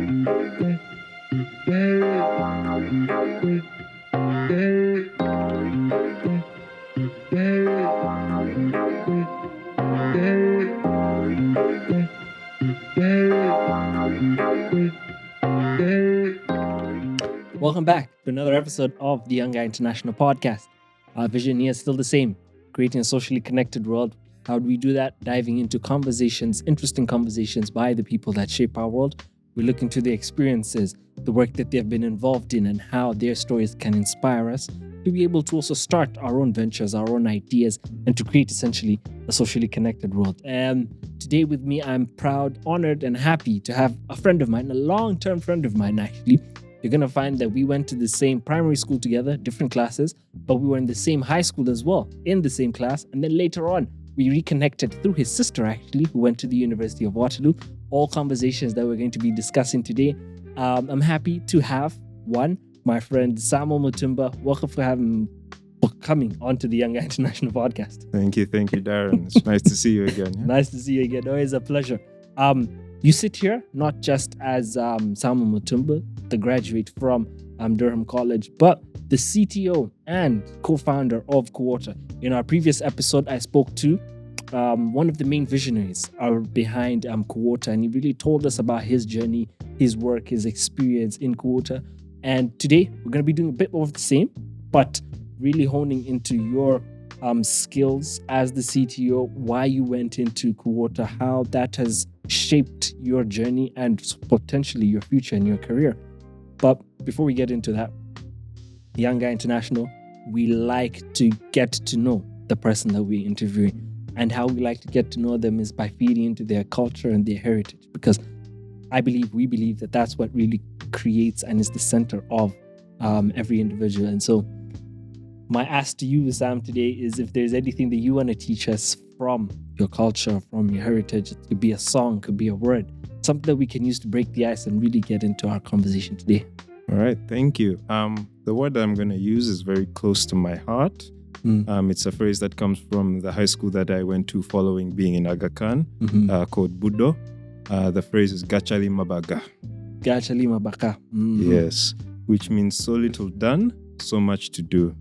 Welcome back to another episode of the Young Guy International Podcast. Our vision here is still the same, creating a socially connected world. How do we do that? Diving into conversations, interesting conversations by the people that shape our world. We look into their experiences, the work that they've been involved in, and how their stories can inspire us to be able to also start our own ventures, our own ideas, and to create essentially a socially connected world. And today with me, I'm proud, honored, and happy to have a friend of mine, a long-term friend of mine actually. You're going to find that we went to the same primary school together, different classes, but we were in the same high school as well, in the same class. And then later on, we reconnected through his sister, actually, who went to the University of Waterloo. All conversations that we're going to be discussing today. I'm happy to have my friend Samuel Mutumba. Welcome for coming onto the Young Guy International Podcast. Thank you, Darren. It's nice to see you again. Yeah? Nice to see you again. Always a pleasure. You sit here not just as Samuel Mutumba, the graduate from Durham College, but the CTO and co-founder of Kuwota. In our previous episode, I spoke to one of the main visionaries behind Kuwota, and he really told us about his journey, his work, his experience in Kuwota. And today, we're going to be doing a bit more of the same, but really honing into your skills as the CTO, why you went into Kuwota, how that has shaped your journey and potentially your future and your career. But before we get into that, Young Guy International, we like to get to know the person that we're interviewing. And how we like to get to know them is by feeding into their culture and their heritage. Because we believe that that's what really creates and is the center of every individual. And so my ask to you, Sam, today is if there's anything that you want to teach us from your culture, from your heritage. It could be a song, could be a word, something that we can use to break the ice and really get into our conversation today. All right, thank you. The word that I'm going to use is very close to my heart. It's a phrase that comes from the high school that I went to following being in Aga Khan, called Budo. The phrase is Gachali Mabaga. Gachali Mabaga. Yes, which means so little done, so much to do.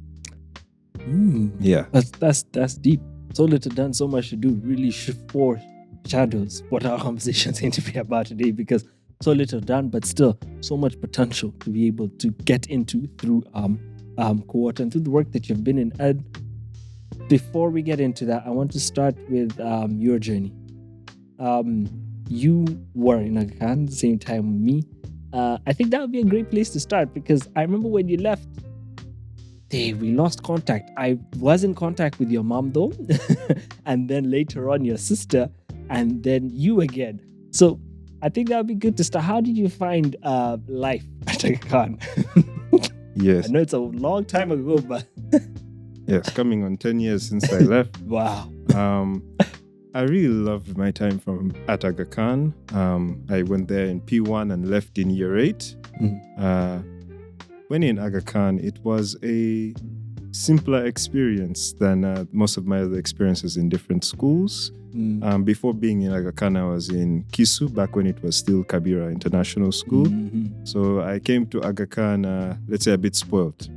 Yeah. That's deep. So little done, so much to do. Really foreshadows what our conversation is going to be about today, because so little done, but still so much potential to be able to get into through Kuwota and through the work that you've been in. And before we get into that, I want to start with your journey. You were in Aga Khan at the same time with me. I think that would be a great place to start, because I remember when you left, we lost contact. I was in contact with your mom though, and then later on your sister, and then you again. So I think that would be good to start. How did you find life at Aga Khan? Yes. I know it's a long time ago, but yes, coming on 10 years since I left. Wow. I really loved my time at Aga Khan. I went there in P1 and left in year 8. When in Aga Khan, it was a simpler experience than most of my other experiences in different schools. Before being in Aga Khan, I was in Kisu, back when it was still Kabira International School. So I came to Aga Khan, let's say, a bit spoiled.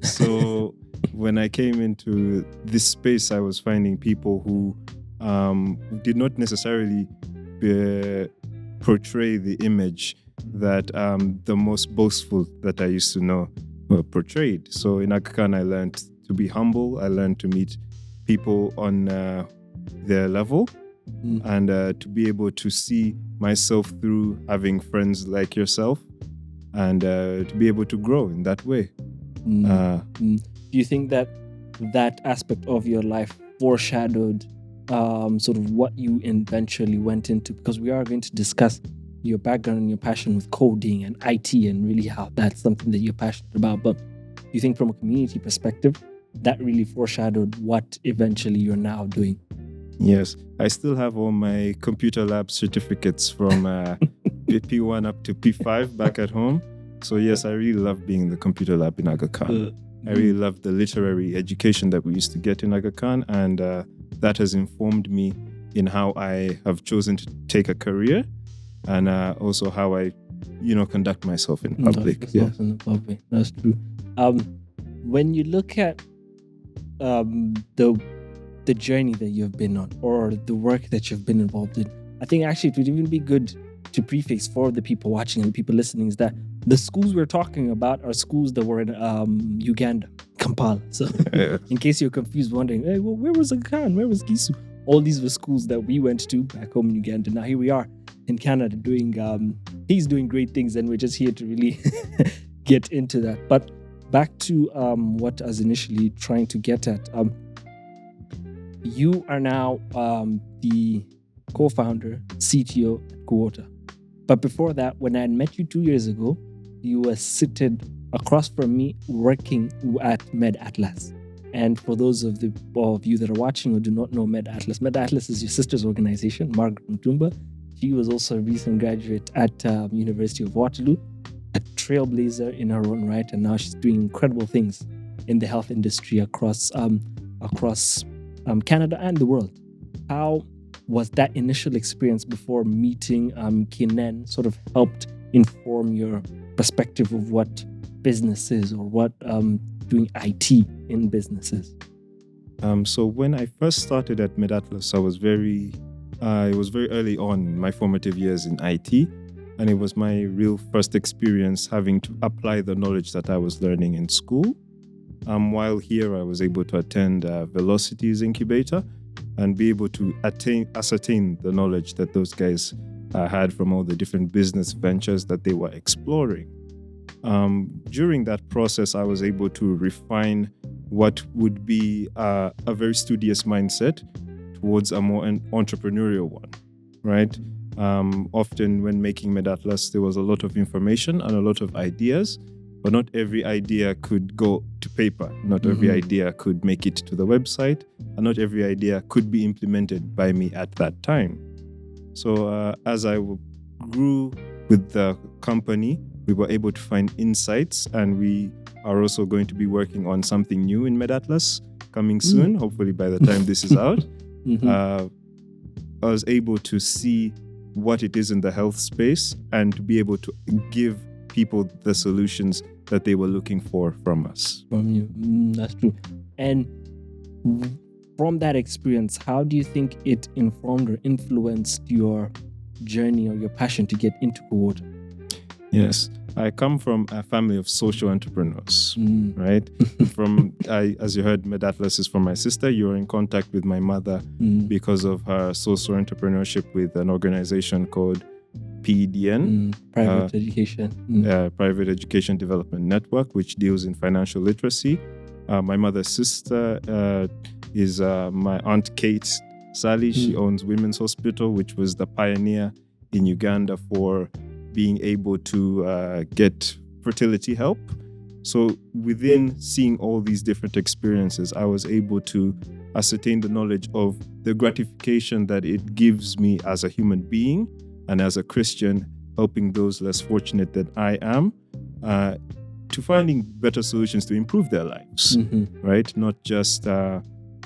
So when I came into this space, I was finding people who did not necessarily portray the image that the most boastful that I used to know were portrayed. So in Aga Khan, I learned to be humble. I learned to meet people on their level and to be able to see myself through having friends like yourself and to be able to grow in that way. Do you think that aspect of your life foreshadowed sort of what you eventually went into? Because we are going to discuss your background and your passion with coding and IT and really how that's something that you're passionate about. But do you think from a community perspective, that really foreshadowed what eventually you're now doing? Yes, I still have all my computer lab certificates from P1 up to P5 back at home. So yes, I really love being in the computer lab in Aga Khan. I really love the literary education that we used to get in Aga Khan, and that has informed me in how I have chosen to take a career, and also how I conduct myself in public. Yeah. In the public. That's true. When you look at the journey that you've been on, or the work that you've been involved in, I think actually it would even be good to preface for the people watching and the people listening is that the schools we're talking about are schools that were in Uganda, Kampala. So in case you're confused, wondering, hey, well, where was Akan? Where was Gisu? All these were schools that we went to back home in Uganda. Now here we are in Canada doing, he's doing great things, and we're just here to really get into that. But back to what I was initially trying to get at. You are now the co-founder, CTO at Kuwota. But before that, when I had met you 2 years ago, you were seated across from me working at MedAtlas. And for those of you that are watching who do not know MedAtlas is your sister's organization, Margaret Mutumba. She was also a recent graduate at University of Waterloo, a trailblazer in her own right, and now she's doing incredible things in the health industry across Canada and the world. How was that initial experience before meeting Kinen sort of helped inform your perspective of what business is, or what doing IT in businesses? So when I first started at MedAtlas, it was very early on in my formative years in IT, and it was my real first experience having to apply the knowledge that I was learning in school. While here, I was able to attend Velocity's incubator and be able to ascertain the knowledge that those guys had from all the different business ventures that they were exploring. During that process, I was able to refine what would be a very studious mindset towards a more entrepreneurial one, right? Often when making MedAtlas, there was a lot of information and a lot of ideas, but not every idea could go to paper. Not every idea could make it to the website, and not every idea could be implemented by me at that time. So as I grew with the company, we were able to find insights, and we are also going to be working on something new in MedAtlas coming soon, hopefully by the time this is out. I was able to see what it is in the health space and to be able to give people the solutions that they were looking for from us. From you. That's true. And from that experience, how do you think it informed or influenced your journey or your passion to get into Kuwota? Yes, I come from a family of social entrepreneurs, right? As you heard, MedAtlas is from my sister. You were in contact with my mother because of her social entrepreneurship with an organization called PEDN, Private Education. Private Education Development Network, which deals in financial literacy. My mother's sister is my Aunt Kate Sally. She owns Women's Hospital, which was the pioneer in Uganda for being able to get fertility help. So within seeing all these different experiences, I was able to ascertain the knowledge of the gratification that it gives me as a human being and as a Christian, helping those less fortunate than I am, to finding better solutions to improve their lives, right? Not just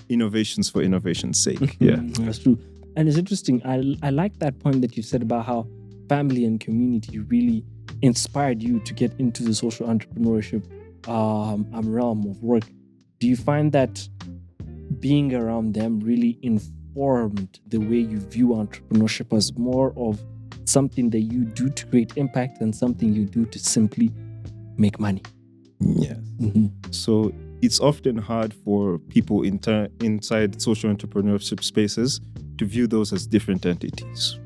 innovations for innovation's sake. Yeah, that's true. And it's interesting. I like that point that you said about how family and community really inspired you to get into the social entrepreneurship realm of work. Do you find that being around them really informed the way you view entrepreneurship as more of something that you do to create impact than something you do to simply make money? Yeah. So it's often hard for people inside social entrepreneurship spaces to view those as different entities,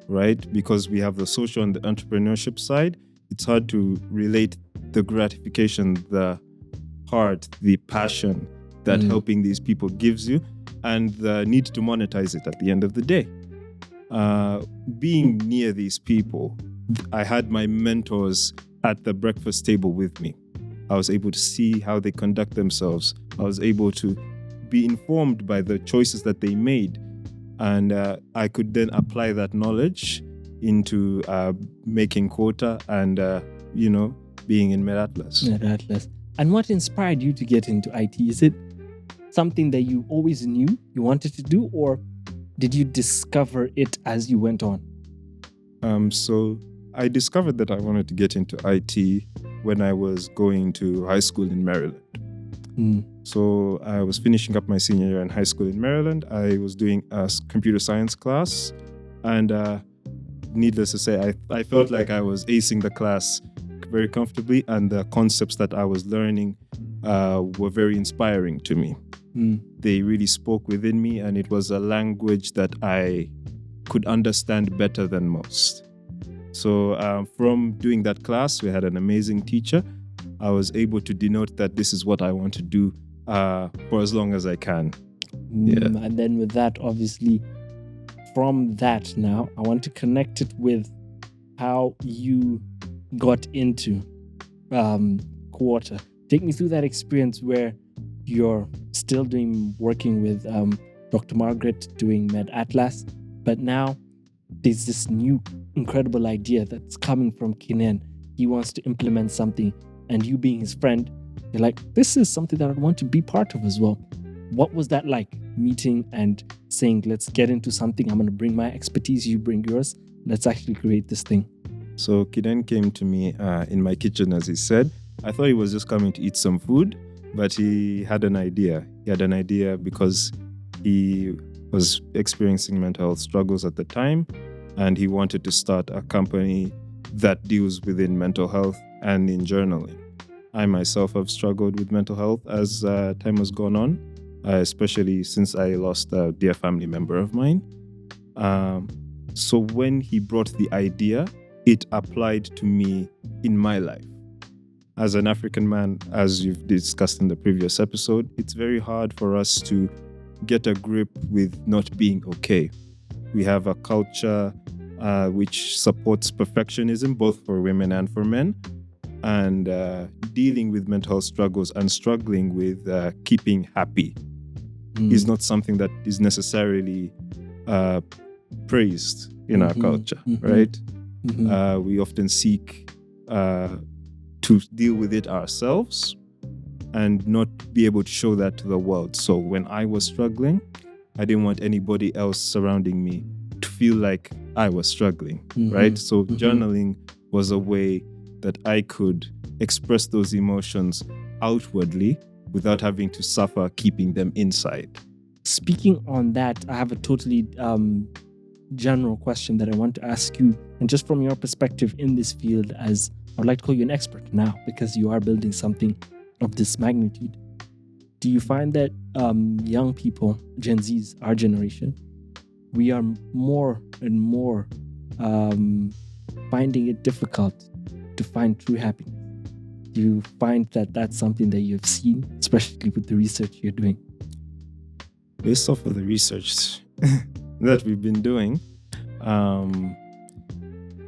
right? Because we have the social and the entrepreneurship side. It's hard to relate the gratification, the heart, the passion that helping these people gives you, and the need to monetize it at the end of the day. Being near these people, I had my mentors at the breakfast table with me. I was able to see how they conduct themselves. I was able to be informed by the choices that they made. And I could then apply that knowledge into making Kuwota and, being in MedAtlas. And what inspired you to get into IT? Is it something that you always knew you wanted to do, or did you discover it as you went on? So I discovered that I wanted to get into IT when I was going to high school in Maryland. So I was finishing up my senior year in high school in Maryland. I was doing a computer science class, and needless to say, I felt like I was acing the class very comfortably, and the concepts that I was learning were very inspiring to me. They really spoke within me, and it was a language that I could understand better than most. So from doing that class, we had an amazing teacher. I was able to denote that this is what I want to do for as long as I can. And then with that, obviously, from that now, I want to connect it with how you got into Kuwota. Take me through that experience where you're still working with Dr. Margaret doing MedAtlas, but now there's this new incredible idea that's coming from Kinen. He wants to implement something, and you being his friend, you're like, this is something that I want to be part of as well. What was that like, meeting and saying, let's get into something. I'm going to bring my expertise, you bring yours. Let's actually create this thing. So Kinen came to me in my kitchen, as he said. I thought he was just coming to eat some food, but he had an idea. He had an idea because he was experiencing mental health struggles at the time, and he wanted to start a company that deals within mental health and in journaling. I myself have struggled with mental health as time has gone on, especially since I lost a dear family member of mine. So when he brought the idea, it applied to me in my life. As an African man, as you've discussed in the previous episode, it's very hard for us to get a grip with not being okay. We have a culture which supports perfectionism, both for women and for men, and dealing with mental health struggles and struggling with keeping happy is not something that is necessarily praised in our culture, right? We often seek to deal with it ourselves and not be able to show that to the world. So when I was struggling, I didn't want anybody else surrounding me to feel like I was struggling, right? So journaling was a way that I could express those emotions outwardly without having to suffer keeping them inside. Speaking on that, I have a totally general question that I want to ask you. And just from your perspective in this field, as I would like to call you an expert now, because you are building something of this magnitude. Do you find that young people, Gen Zs, our generation, we are more and more finding it difficult to find true happiness? Do you find that that's something that you've seen, especially with the research you're doing? Based off of the research that we've been doing,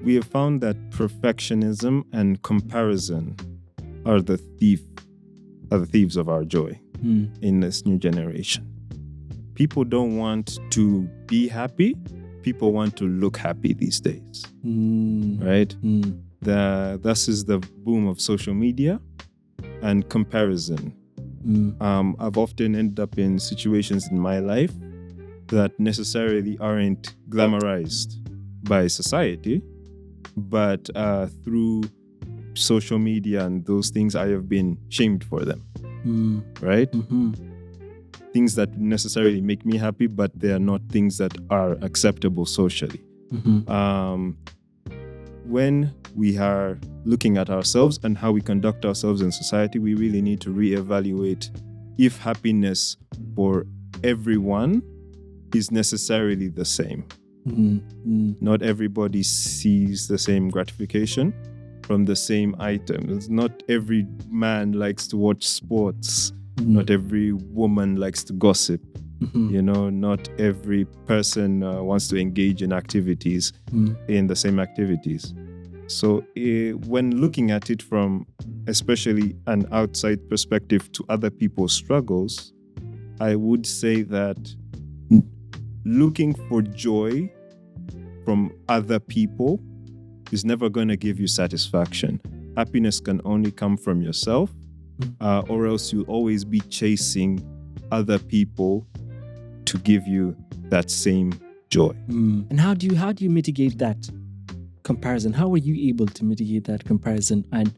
we have found that perfectionism and comparison are the thieves of our joy in this new generation. People don't want to be happy. People want to look happy these days, right? This is the boom of social media and comparison. I've often ended up in situations in my life that necessarily aren't glamorized by society, but through social media and those things, I have been shamed for them, right? Things that necessarily make me happy, but they are not things that are acceptable socially. When we are looking at ourselves and how we conduct ourselves in society, we really need to reevaluate if happiness for everyone is necessarily the same. Not everybody sees the same gratification from the same items. Not every man likes to watch sports. Not every woman likes to gossip. Not every person wants to engage in activities, in the same activities. So when looking at it from especially an outside perspective to other people's struggles, I would say that looking for joy from other people is never going to give you satisfaction. Happiness can only come from yourself, or else you'll always be chasing other people to give you that same joy. And how do you mitigate that? comparison. How are you able to mitigate that comparison and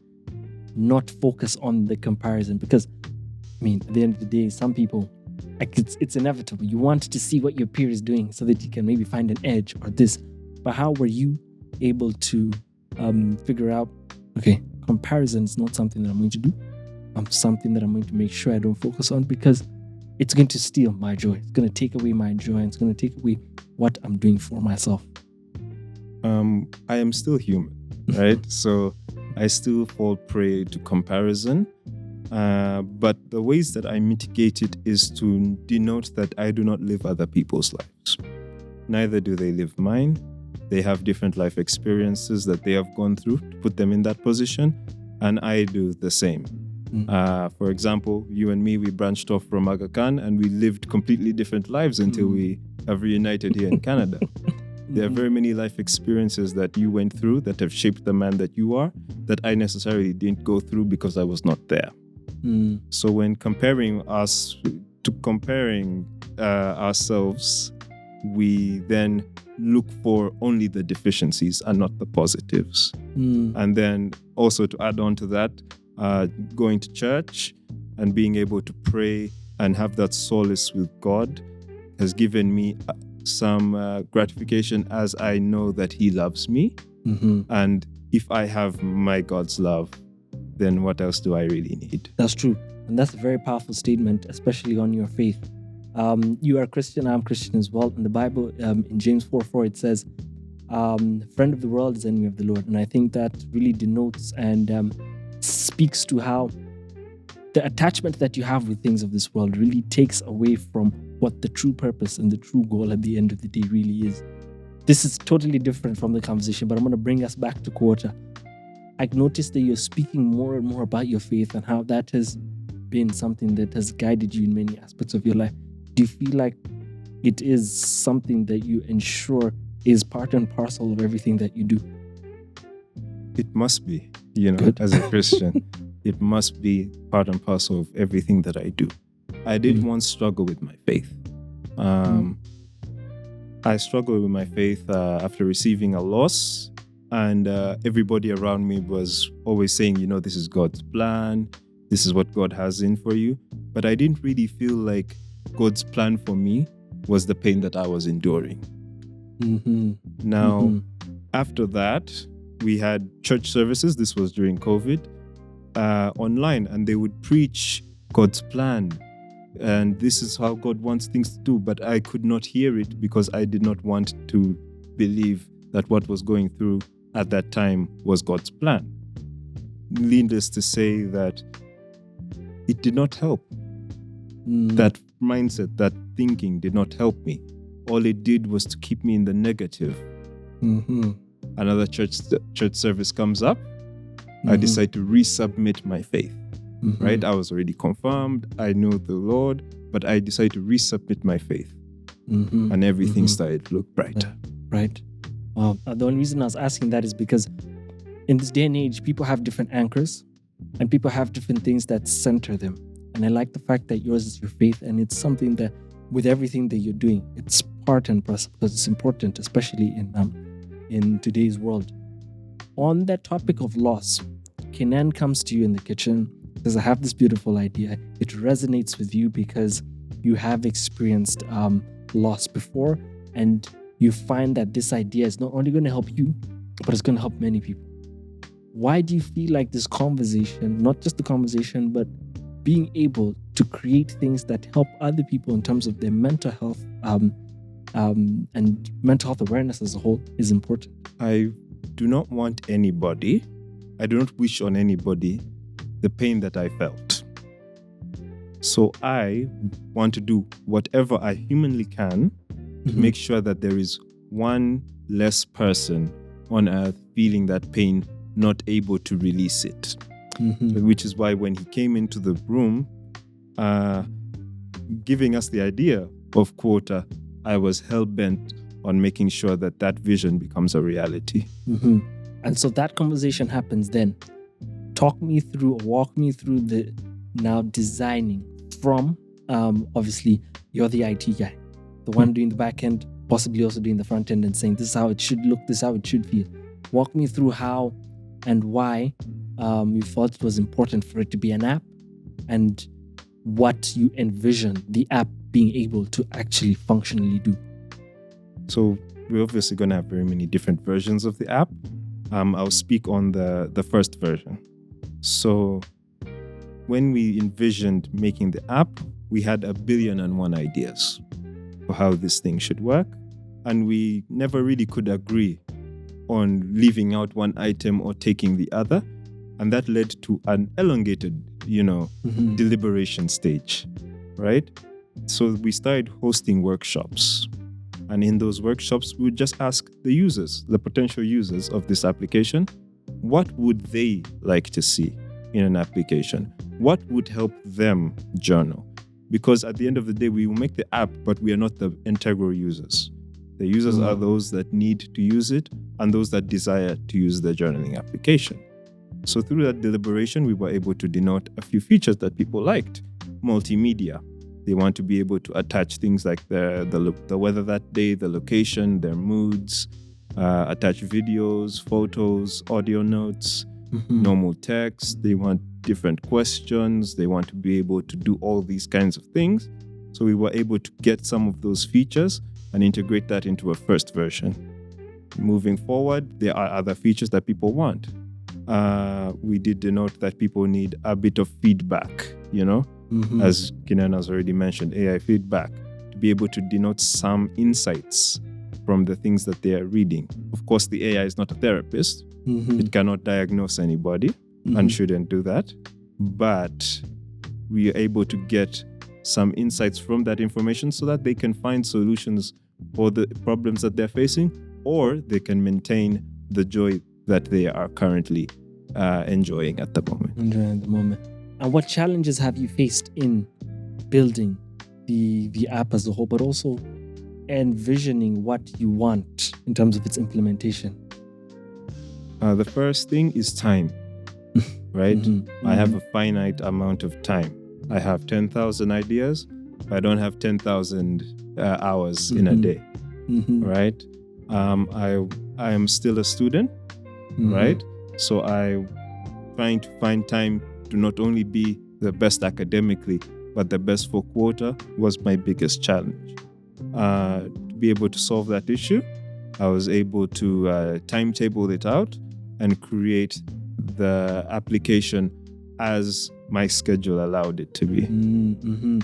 not focus on the comparison? Because, I mean, at the end of the day, some people, like it's inevitable. You want to see what your peer is doing so that you can maybe find an edge or this. But how were you able to figure out, okay, comparison is not something that I'm going to do. Something that I'm going to make sure I don't focus on, because it's going to steal my joy. It's going to take away my joy. And it's going to take away what I'm doing for myself. I am still human, right? So I still fall prey to comparison. But the ways that I mitigate it is to denote that I do not live other people's lives. Neither do they live mine. They have different life experiences that they have gone through to put them in that position, and I do the same. For example, you and me, we branched off from Aga Khan and we lived completely different lives until we have reunited here in Canada. There are very many life experiences that you went through that have shaped the man that you are, that I necessarily didn't go through because I was not there. So when comparing ourselves, we then look for only the deficiencies and not the positives. And then also to add on to that, going to church and being able to pray and have that solace with God has given me some gratification, as I know that He loves me. And if I have my God's love, then what else do I really need? That's true. And that's a very powerful statement, especially on your faith. You are Christian, I'm Christian as well. In the Bible, in James 4:4, it says, friend of the world is enemy of the Lord. And I think that really denotes and speaks to how the attachment that you have with things of this world really takes away from what the true purpose and the true goal at the end of the day really is. This is totally different from the conversation, but I'm going to bring us back to Kuwota. I've noticed that you're speaking more and more about your faith and how that has been something that has guided you in many aspects of your life. Do you feel like it is something that you ensure is part and parcel of everything that you do? It must be, Good. As a Christian, it must be part and parcel of everything that I do. I did once struggle with my faith. I struggled with my faith after receiving a loss, and everybody around me was always saying, this is God's plan. This is what God has in for you. But I didn't really feel like God's plan for me was the pain that I was enduring. Now, after that, we had church services. This was during COVID, online, and they would preach God's plan. And this is how God wants things to do. But I could not hear it because I did not want to believe that what was going through at that time was God's plan. Needless to say that it did not help. That mindset, that thinking did not help me. All it did was to keep me in the negative. Another church service comes up. I decide to resubmit my faith. Right? I was already confirmed. I know the Lord, but I decided to resubmit my faith. And everything started to look brighter. Right. Wow. The only reason I was asking that is because in this day and age, people have different anchors and people have different things that center them. And I like the fact that yours is your faith, and it's something that with everything that you're doing, it's part and parcel because it's important, especially in today's world. On that topic of loss, Kinen comes to you in the kitchen, says, I have this beautiful idea. It resonates with you because you have experienced loss before, and you find that this idea is not only going to help you, but it's going to help many people. Why do you feel like this conversation, not just the conversation, but being able to create things that help other people in terms of their mental health and mental health awareness as a whole is important? I do not want anybody, I do not wish on anybody the pain that I felt. So I want to do whatever I humanly can to make sure that there is one less person on earth feeling that pain, not able to release it. Which is why when he came into the room, giving us the idea of Kuwota, I was hell-bent on making sure that that vision becomes a reality. And so that conversation happens then. Walk me through the now designing from, obviously, you're the IT guy, the one doing the back end, possibly also doing the front end and saying, this is how it should look, this is how it should feel. Walk me through how and why you thought it was important for it to be an app, and what you envision the app being able to actually functionally do. So we're obviously going to have very many different versions of the app. I'll speak on the first version. So when we envisioned making the app, we had 1,000,000,001 ideas for how this thing should work. And we never really could agree on leaving out one item or taking the other. And that led to an elongated, deliberation stage, right? So we started hosting workshops. And in those workshops, we would just ask the users, the potential users of this application, what would they like to see in an application? What would help them journal? Because at the end of the day, we will make the app, but we are not the integral users. The users are those that need to use it and those that desire to use the journaling application. So through that deliberation, we were able to denote a few features that people liked. Multimedia. They want to be able to attach things like the weather that day, the location, their moods, attach videos, photos, audio notes, normal text. They want different questions. They want to be able to do all these kinds of things. So we were able to get some of those features and integrate that into a first version. Moving forward, there are other features that people want. We did denote that people need a bit of feedback, as Kinen has already mentioned, AI feedback, to be able to denote some insights from the things that they are reading. Of course, the AI is not a therapist. It cannot diagnose anybody and shouldn't do that. But we are able to get some insights from that information so that they can find solutions for the problems that they're facing, or they can maintain the joy that they are currently enjoying at the moment. And what challenges have you faced in building the app as a whole, but also envisioning what you want in terms of its implementation? The first thing is time, right? I have a finite amount of time. I have 10,000 ideas. I don't have 10,000 hours in a day, right? I am still a student, right? So I'm trying to find time to not only be the best academically, but the best for Kuwota was my biggest challenge. To be able to solve that issue, I was able to timetable it out and create the application as my schedule allowed it to be.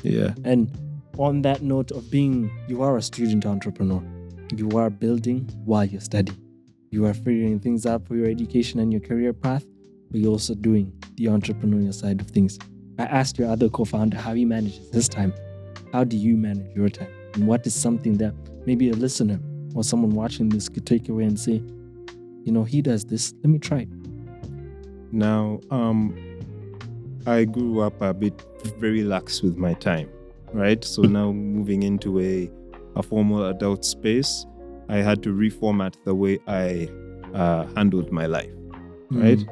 Yeah. And on that note of you are a student entrepreneur. You are building while you're studying. You are figuring things out for your education and your career path, but you're also doing the entrepreneurial side of things. I asked your other co-founder how he manages his time. How do you manage your time? And what is something that maybe a listener or someone watching this could take away and say, he does this, let me try it. Now, I grew up a bit very lax with my time, right? So now moving into a formal adult space, I had to reformat the way I handled my life, right?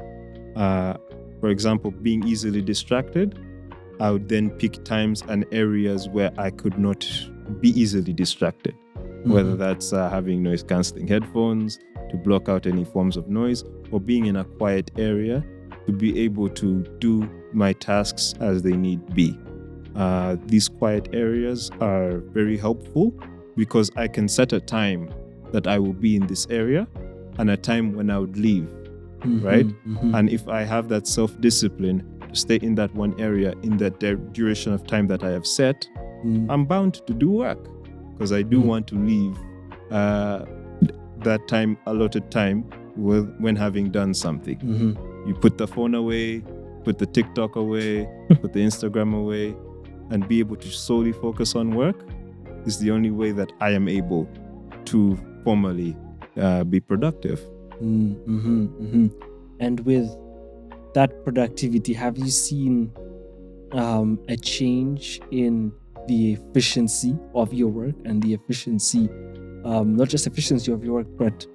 For example, being easily distracted, I would then pick times and areas where I could not be easily distracted, whether that's having noise-canceling headphones to block out any forms of noise, or being in a quiet area to be able to do my tasks as they need be. These quiet areas are very helpful because I can set a time that I will be in this area and a time when I would leave, right? And if I have that self-discipline to stay in that one area in that duration of time that I have set, I'm bound to do work because I do want to leave that time, allotted time, when having done something. You put the phone away, put the TikTok away, put the Instagram away, and be able to solely focus on work is the only way that I am able to formally be productive. And with that productivity, have you seen a change in the efficiency of your work and the efficiency, not just efficiency of your work, but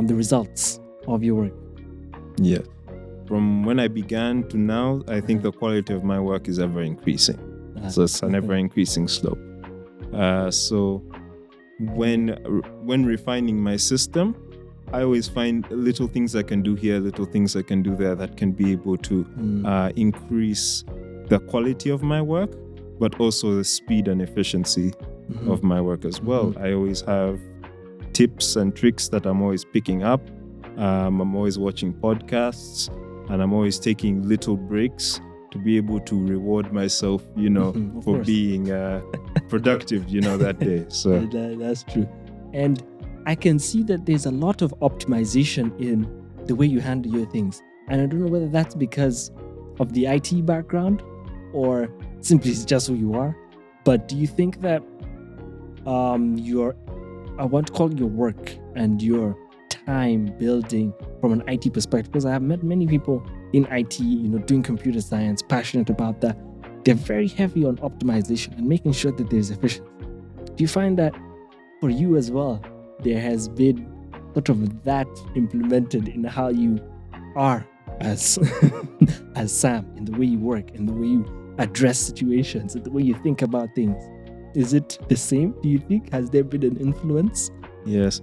the results of your work? Yeah. From when I began to now, I think the quality of my work is ever increasing. So it's an ever increasing slope. So when refining my system, I always find little things I can do here, little things I can do there that can be able to increase the quality of my work, but also the speed and efficiency of my work as well. I always have tips and tricks that I'm always picking up. I'm always watching podcasts, and I'm always taking little breaks to be able to reward myself, for being productive, that day. So that's true. And I can see that there's a lot of optimization in the way you handle your things. And I don't know whether that's because of the IT background or simply it's just who you are. But do you think that I want to call your work and your time building from an IT perspective, because I have met many people in IT, doing computer science, passionate about that. They're very heavy on optimization and making sure that there's efficiency. Do you find that for you as well, there has been sort of that implemented in how you are as as Sam, in the way you work, in the way you address situations, in the way you think about things? Is it the same, do you think? Has there been an influence? Yes.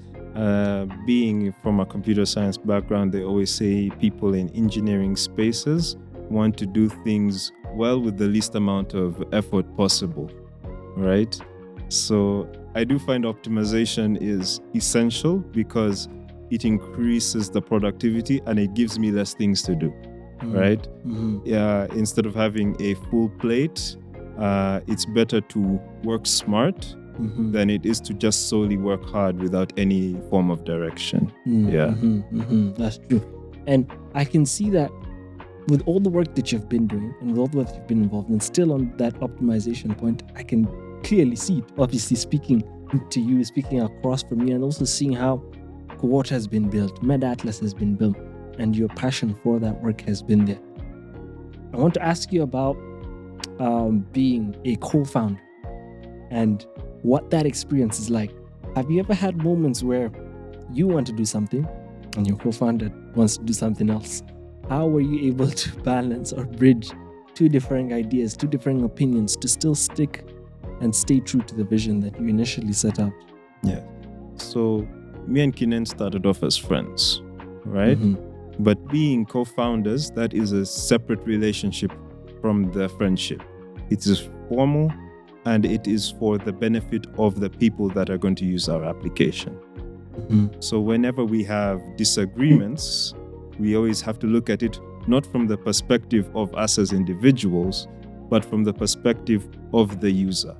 Being from a computer science background, they always say people in engineering spaces want to do things well with the least amount of effort possible, right? So I do find optimization is essential because it increases the productivity and it gives me less things to do, right? Yeah, instead of having a full plate, it's better to work smart than it is to just solely work hard without any form of direction. That's true. And I can see that with all the work that you've been doing and with all the work you've been involved in, still on that optimization point, I can clearly see it. Obviously, speaking to you, speaking across from you, and also seeing how Kuwota has been built, MedAtlas has been built, and your passion for that work has been there. I want to ask you about being a co-founder and what that experience is like. Have you ever had moments where you want to do something and your co-founder wants to do something else? How were you able to balance or bridge two differing ideas, two differing opinions to still stick and stay true to the vision that you initially set out? Yeah. So me and Kinen started off as friends, right? But being co-founders, that is a separate relationship from the friendship. It is formal and it is for the benefit of the people that are going to use our application. So whenever we have disagreements, we always have to look at it not from the perspective of us as individuals, but from the perspective of the user.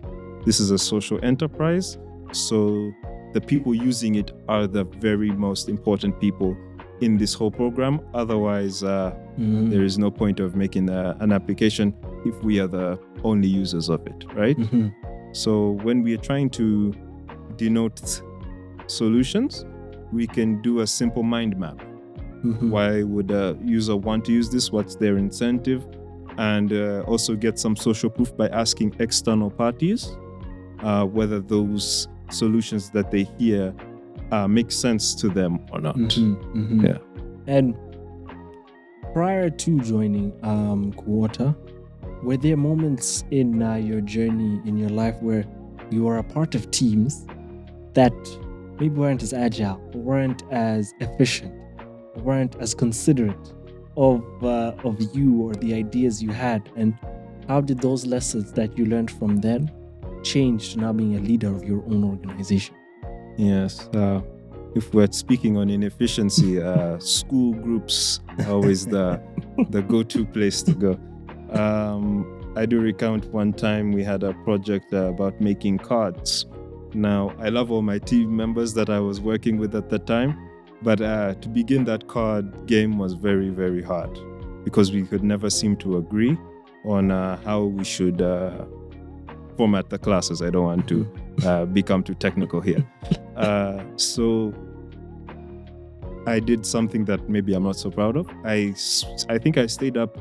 This is a social enterprise, so the people using it are the very most important people in this whole program. Otherwise, there is no point of making an application if we are the only users of it, right? So when we are trying to denote solutions, we can do a simple mind map. Why would a user want to use this? What's their incentive? And also get some social proof by asking external parties whether those solutions that they hear make sense to them or not. Yeah. And prior to joining Kuwota, were there moments in your journey in your life where you were a part of teams that maybe weren't as agile, or weren't as efficient, or weren't as considerate of you or the ideas you had? And how did those lessons that you learned from then change to now being a leader of your own organization? Yes. If we're speaking on inefficiency, school groups are always the go-to place to go. I do recount one time we had a project about making cards. Now, I love all my team members that I was working with at the time, but to begin that card game was very, very hard because we could never seem to agree on how we should format the classes. I don't want to become too technical here. So I did something that maybe I'm not so proud of. I think I stayed up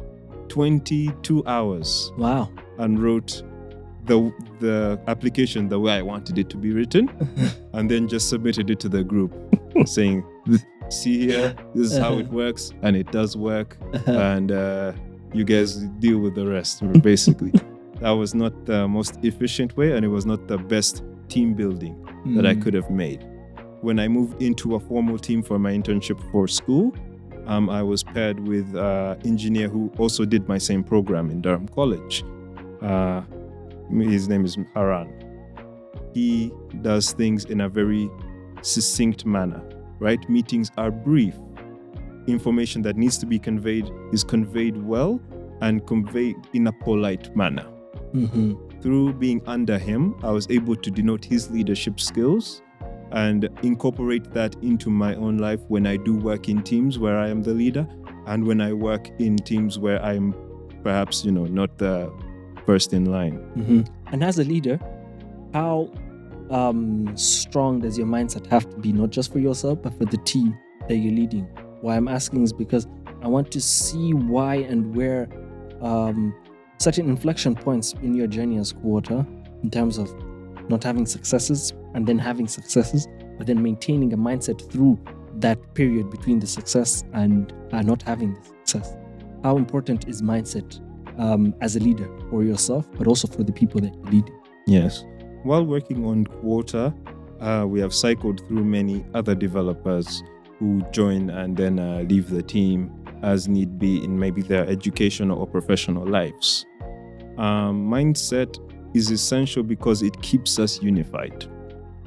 22 hours. Wow. And wrote the application the way I wanted it to be written, and then just submitted it to the group saying, see here, this is how it works, and it does work, and you guys deal with the rest, basically. That was not the most efficient way, and it was not the best team building that I could have made. when I moved into a formal team for my internship for school, I was paired with an engineer who also did my same program in Durham College. His name is Haran. He does things in a very succinct manner, right? Meetings are brief. Information that needs to be conveyed is conveyed well and conveyed in a polite manner. Through being under him, I was able to denote his leadership skills and incorporate that into my own life when I do work in teams where I am the leader and when I work in teams where I'm perhaps, not the first in line. And as a leader, how strong does your mindset have to be, not just for yourself, but for the team that you're leading? Why I'm asking is because I want to see why and where certain inflection points in your journey as Kuwota, in terms of not having successes and then having successes, but then maintaining a mindset through that period between the success and not having the success. How important is mindset as a leader for yourself, but also for the people that you lead? Yes. While working on Kuwota, we have cycled through many other developers who join and then leave the team as need be in maybe their educational or professional lives. Mindset is essential because it keeps us unified,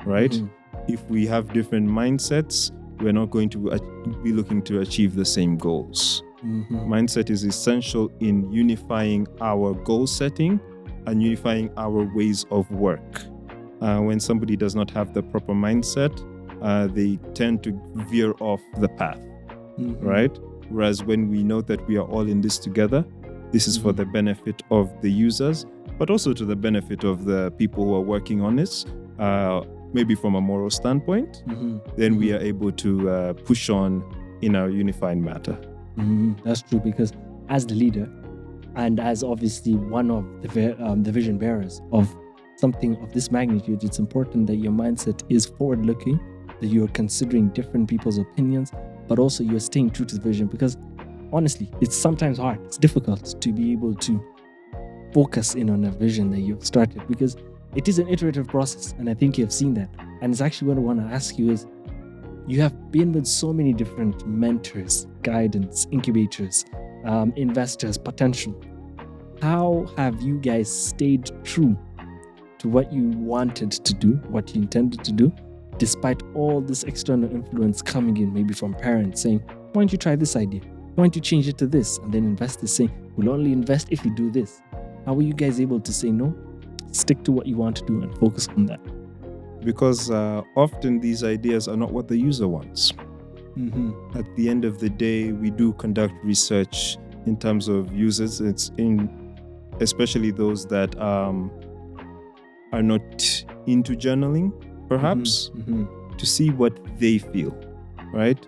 right? If we have different mindsets, we're not going to be looking to achieve the same goals. Mindset is essential in unifying our goal setting and unifying our ways of work. When somebody does not have the proper mindset, they tend to veer off the path, right? Whereas when we know that we are all in this together, this is for the benefit of the users, but also to the benefit of the people who are working on this, maybe from a moral standpoint, then we are able to push on in our unified matter. That's true, because as the leader and as obviously one of the vision bearers of something of this magnitude, it's important that your mindset is forward-looking, that you're considering different people's opinions, but also you're staying true to the vision, because honestly, it's sometimes hard. It's difficult to be able to focus in on a vision that you've started, because it is an iterative process, and I think you've seen that. And it's actually what I want to ask you is, you have been with so many different mentors, guidance, incubators, investors, potential. How have you guys stayed true to what you wanted to do, what you intended to do, despite all this external influence coming in, maybe from parents saying, why don't you try this idea? Why don't you change it to this? And then investors saying, we'll only invest if you do this. How were you guys able to say no, stick to what you want to do and focus on that? Because often these ideas are not what the user wants. At the end of the day, we do conduct research in terms of users. It's especially those that are not into journaling, perhaps, to see what they feel, right?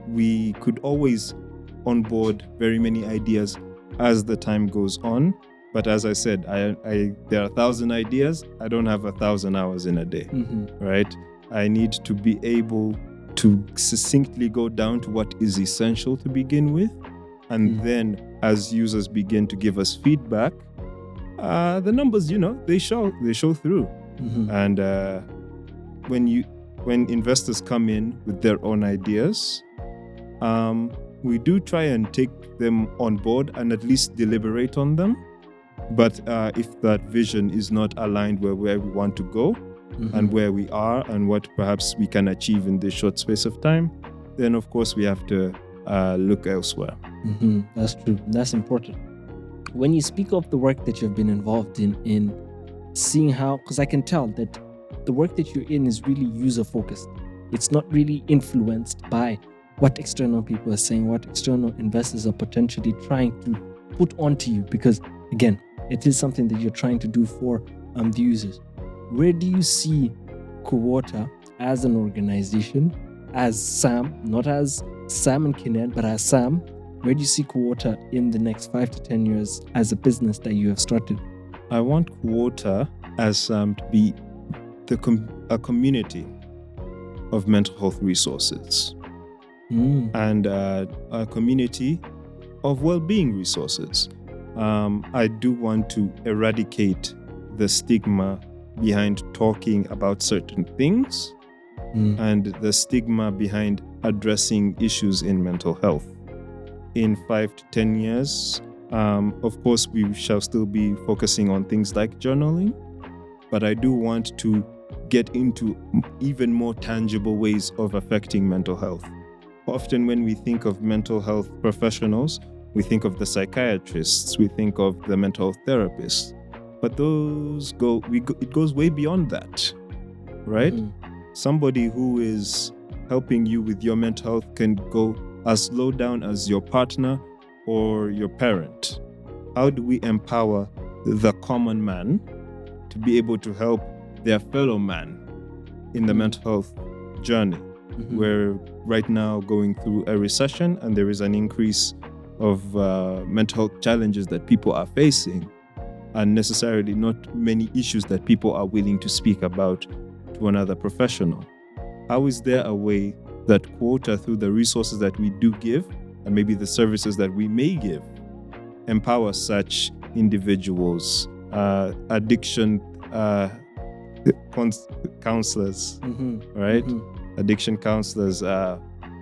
We could always onboard very many ideas as the time goes on. But as I said, there are 1,000 ideas. I don't have 1,000 hours in a day, right? I need to be able to succinctly go down to what is essential to begin with. And then as users begin to give us feedback, the numbers, they show through. And when investors come in with their own ideas, we do try and take them on board and at least deliberate on them. But if that vision is not aligned with where we want to go and where we are and what perhaps we can achieve in this short space of time, then of course we have to look elsewhere. That's true. That's important. When you speak of the work that you've been involved in seeing how, because I can tell that the work that you're in is really user-focused. It's not really influenced by what external people are saying, what external investors are potentially trying to put onto you, because again, it is something that you're trying to do for the users. Where do you see Kuwota as an organization, as Sam, not as Sam and Kinen, but as Sam? Where do you see Kuwota in the next 5 to 10 years as a business that you have started? I want Kuwota as to be a community of mental health resources and a community of well-being resources. I do want to eradicate the stigma behind talking about certain things and the stigma behind addressing issues in mental health. In 5 to 10 years, of course, we shall still be focusing on things like journaling, but I do want to get into even more tangible ways of affecting mental health. Often when we think of mental health professionals, we think of the psychiatrists, we think of the mental health therapists, but it goes way beyond that, right? Somebody who is helping you with your mental health can go as low down as your partner or your parent. How do we empower the common man to be able to help their fellow man in the mental health journey? We're right now going through a recession, and there is an increase of mental health challenges that people are facing, and necessarily not many issues that people are willing to speak about to another professional. How is there a way that Kuwota, through the resources that we do give, and maybe the services that we may give, empower such individuals, addiction counselors, right? Addiction counselors.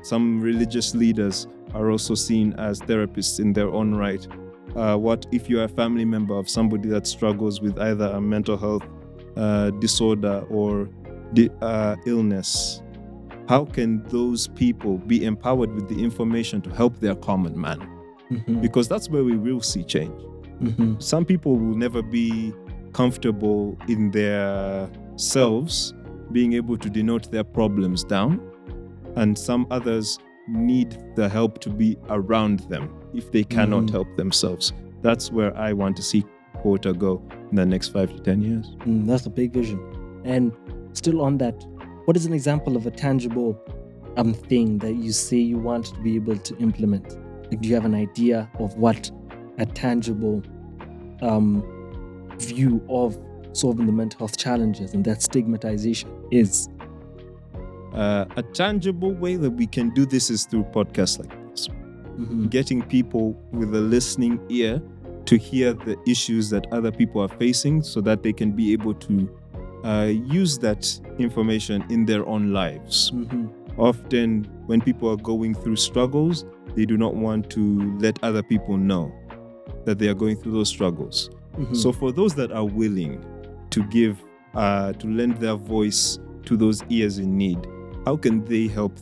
Some religious leaders are also seen as therapists in their own right. What if you're a family member of somebody that struggles with either a mental health disorder or illness? How can those people be empowered with the information to help their common man? Because that's where we will see change. Some people will never be comfortable in their selves being able to denote their problems down, and some others need the help to be around them if they cannot help themselves. That's where I want to see Kuwota go in the next 5 to 10 years. That's a big vision. And still on that, what is an example of a tangible thing that you say you want to be able to implement? Like, do you have an idea of what a tangible view of solving the mental health challenges and that stigmatization is? A tangible way that we can do this is through podcasts like this. Getting people with a listening ear to hear the issues that other people are facing so that they can be able to use that information in their own lives. Often when people are going through struggles, they do not want to let other people know that they are going through those struggles. So for those that are willing to give, to lend their voice to those ears in need, how can they help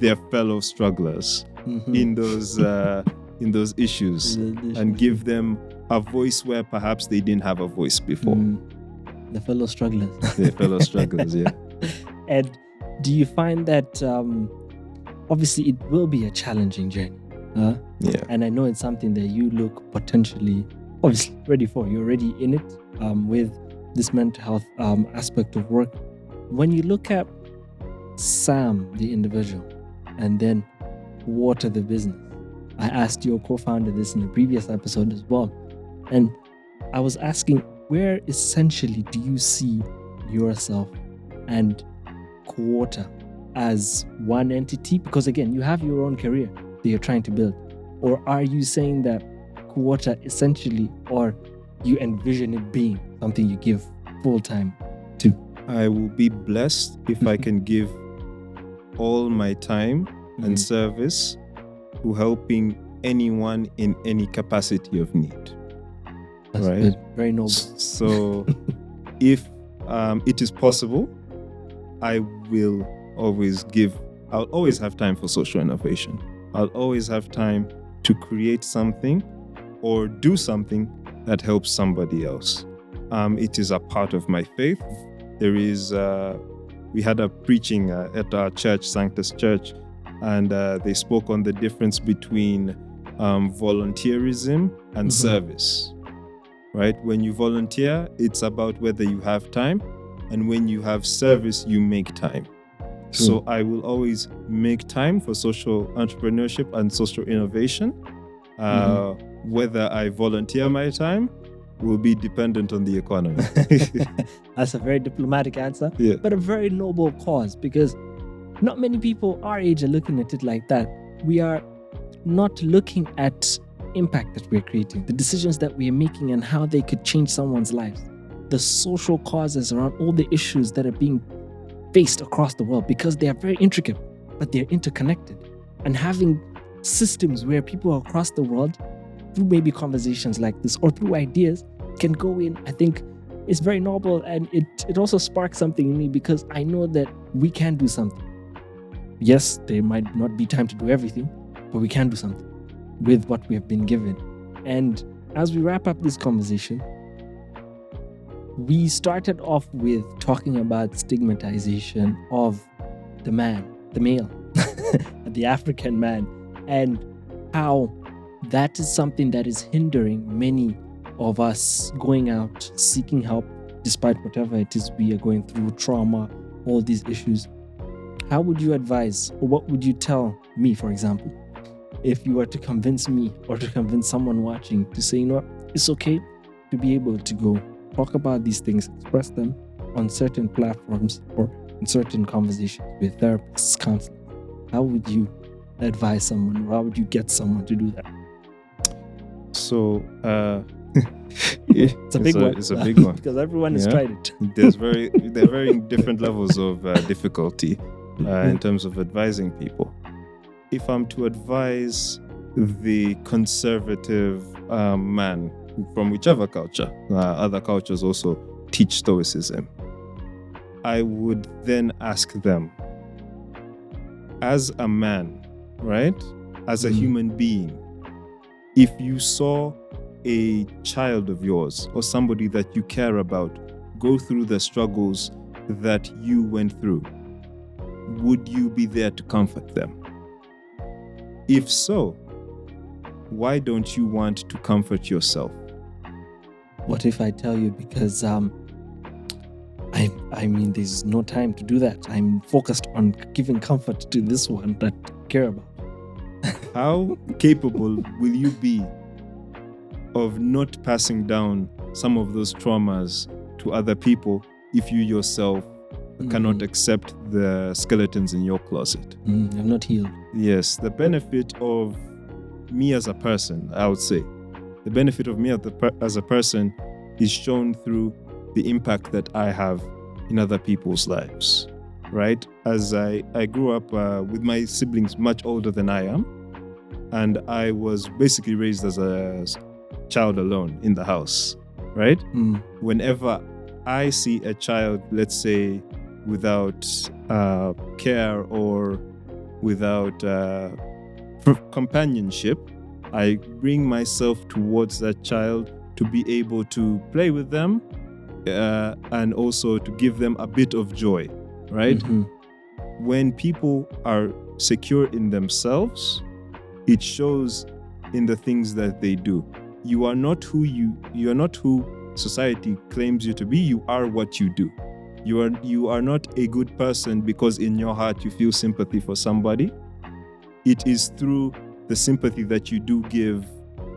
their fellow strugglers in those issues and give them a voice where perhaps they didn't have a voice before? The fellow strugglers. The fellow strugglers, yeah. And do you find that obviously it will be a challenging journey? Yeah. And I know it's something that you look potentially obviously ready for. You're already in it with this mental health aspect of work. When you look at Sam, the individual, and then Kuwota, the business, I asked your co-founder this in the previous episode as well. And I was asking, where essentially do you see yourself and Kuwota as one entity? Because again, you have your own career that you're trying to build. Or are you saying that Kuwota essentially, or you envision it being something you give full time to? I will be blessed if I can give all my time and service to helping anyone in any capacity of need. That's right? good. Very noble. So if it is possible, I will always I'll always have time for social innovation. I'll always have time to create something or do something that helps somebody else. It is a part of my faith. There is, we had a preaching at our church, Sanctus Church, and they spoke on the difference between volunteerism and service, right? When you volunteer, it's about whether you have time, and when you have service, you make time. So I will always make time for social entrepreneurship and social innovation. Whether I volunteer my time will be dependent on the economy. That's a very diplomatic answer, Yeah. but a very noble cause, because not many people our age are looking at it like that. We are not looking at impact that we're creating, the decisions that we are making and how they could change someone's lives, the social causes around all the issues that are being faced across the world because they are very intricate, but they're interconnected. And having systems where people across the world, through maybe conversations like this or through ideas, can go in, I think is very noble. And it also sparks something in me because I know that we can do something. Yes, there might not be time to do everything, but we can do something with what we have been given. And as we wrap up this conversation, we started off with talking about stigmatization of the man, the male, the African man, and how that is something that is hindering many of us going out, seeking help, despite whatever it is we are going through, trauma, all these issues. How would you advise, or what would you tell me, for example, if you were to convince me or to convince someone watching to say, you know what, it's okay to be able to go talk about these things, express them on certain platforms or in certain conversations with therapists, counselors? How would you advise someone, or how would you get someone to do that? So, it's a big one. It's a big one because everyone has tried it. There are very different levels of difficulty in terms of advising people. If I'm to advise the conservative man from whichever culture, other cultures also teach Stoicism, I would then ask them, as a man, right? As a human being, if you saw a child of yours or somebody that you care about go through the struggles that you went through, would you be there to comfort them? If so, why don't you want to comfort yourself? What if I tell you because I mean, there's no time to do that. I'm focused on giving comfort to this one that I care about. How capable will you be of not passing down some of those traumas to other people if you yourself cannot accept the skeletons in your closet? You're not healed. Yes, the benefit of me as a person, I would say, the benefit of me as a person is shown through the impact that I have in other people's lives, right? As I grew up with my siblings much older than I am, and I was basically raised as a child alone in the house, right? Whenever I see a child, let's say, without care or without companionship, I bring myself towards that child to be able to play with them and also to give them a bit of joy, right? When people are secure in themselves, it shows in the things that they do. You are not who society claims you to be. You are what you do. You are not a good person because in your heart you feel sympathy for somebody. It is through the sympathy that you do give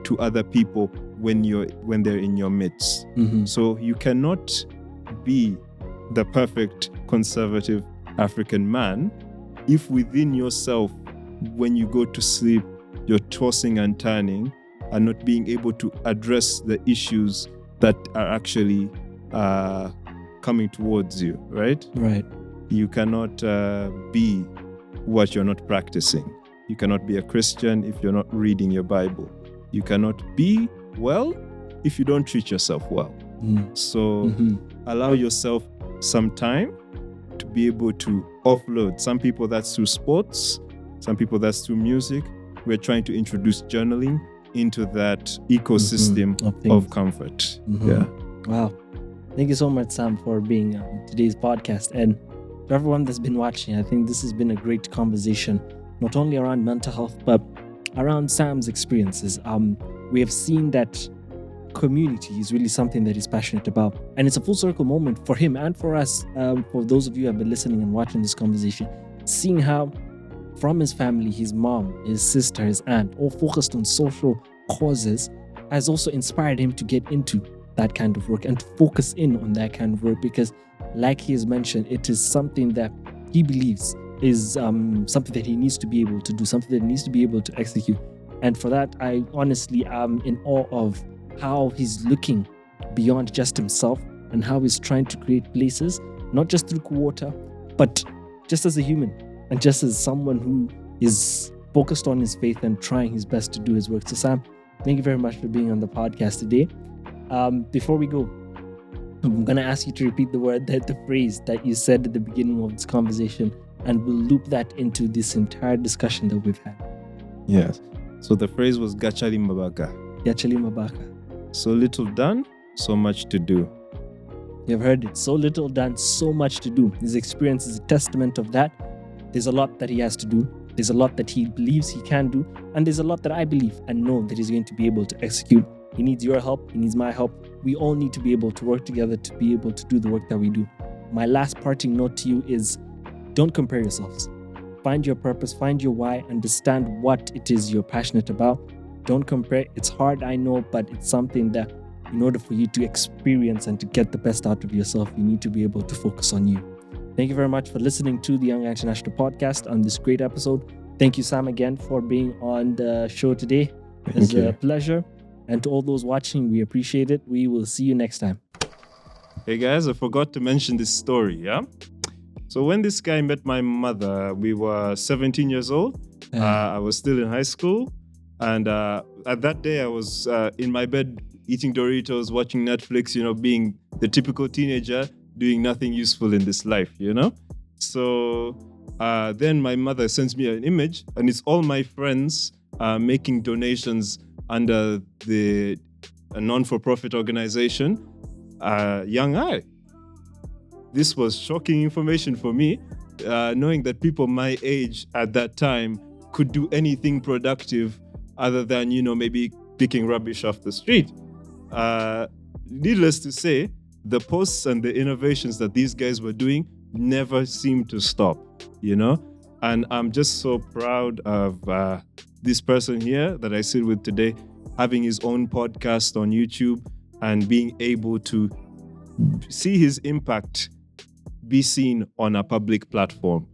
to other people when they're in your midst. So you cannot be the perfect conservative African man if within yourself, when you go to sleep, you're tossing and turning and not being able to address the issues that are actually coming towards you, right? Right. You cannot be what you're not practicing. You cannot be a Christian if you're not reading your Bible. You cannot be well if you don't treat yourself well. So allow yourself some time to be able to offload. Some people that's through sports, some people that's through music. We're trying to introduce journaling into that ecosystem of comfort. Yeah. Wow. Thank you so much, Sam, for being on today's podcast. And to everyone that's been watching, I think this has been a great conversation, not only around mental health, but around Sam's experiences. We have seen that community is really something that he's passionate about. And it's a full circle moment for him and for us, for those of you who have been listening and watching this conversation, seeing how from his family, his mom, his sister, his aunt, all focused on social causes, has also inspired him to get into that kind of work and to focus in on that kind of work because, like he has mentioned, it is something that he believes is something that he needs to be able to do, something that he needs to be able to execute. And for that, I honestly am in awe of how he's looking beyond just himself and how he's trying to create places, not just through Kuwota, but just as a human and just as someone who is focused on his faith and trying his best to do his work. So Sam, thank you very much for being on the podcast today. Before we go, I'm going to ask you to repeat the phrase that you said at the beginning of this conversation, and we'll loop that into this entire discussion that we've had. Yes. So the phrase was Gachali Mabaka. Gachali Mabaka. So little done, so much to do. You've heard it. So little done, so much to do. His experience is a testament of that. There's a lot that he has to do. There's a lot that he believes he can do. And there's a lot that I believe and know that he's going to be able to execute. He needs your help. He needs my help. We all need to be able to work together to be able to do the work that we do. My last parting note to you is don't compare yourselves. Find your purpose, find your why, understand what it is you're passionate about. Don't compare. It's hard, I know, but it's something that in order for you to experience and to get the best out of yourself, you need to be able to focus on you. Thank you very much for listening to the Young International Podcast on this great episode. Thank you, Sam, again for being on the show today. It's a pleasure. And to all those watching, we appreciate it. We will see you next time. Hey guys, I forgot to mention this story, yeah? So when this guy met my mother, we were 17 years old. I was still in high school. And at that day, I was in my bed eating Doritos, watching Netflix, being the typical teenager, doing nothing useful in this life, So then my mother sends me an image, and it's all my friends making donations under a non-for-profit organization, Young Eye. This was shocking information for me, knowing that people my age at that time could do anything productive other than, maybe picking rubbish off the street. Needless to say, the posts and the innovations that these guys were doing never seemed to stop, And I'm just so proud of this person here that I sit with today, having his own podcast on YouTube and being able to see his impact be seen on a public platform.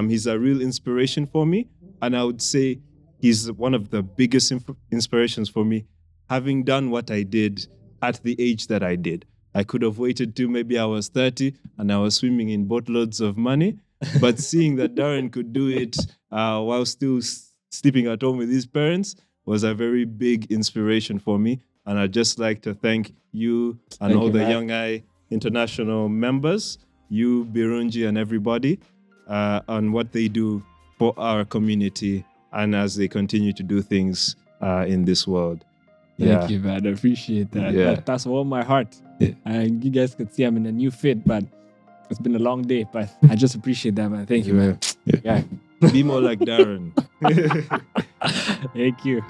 He's a real inspiration for me. And I would say he's one of the biggest inspirations for me, having done what I did at the age that I did. I could have waited till maybe I was 30 and I was swimming in boatloads of money. But seeing that Darren could do it while still sleeping at home with his parents was a very big inspiration for me. And I'd just like to thank you and all the Young Eye International members, you, Birunji, and everybody on what they do for our community and as they continue to do things in this world. Thank you, man. I appreciate that. Yeah. That's all my heart. Yeah. And you guys could see I'm in a new fit, but it's been a long day. But I just appreciate that, man. Thank you, man. Yeah. Be more like Darren. Thank you.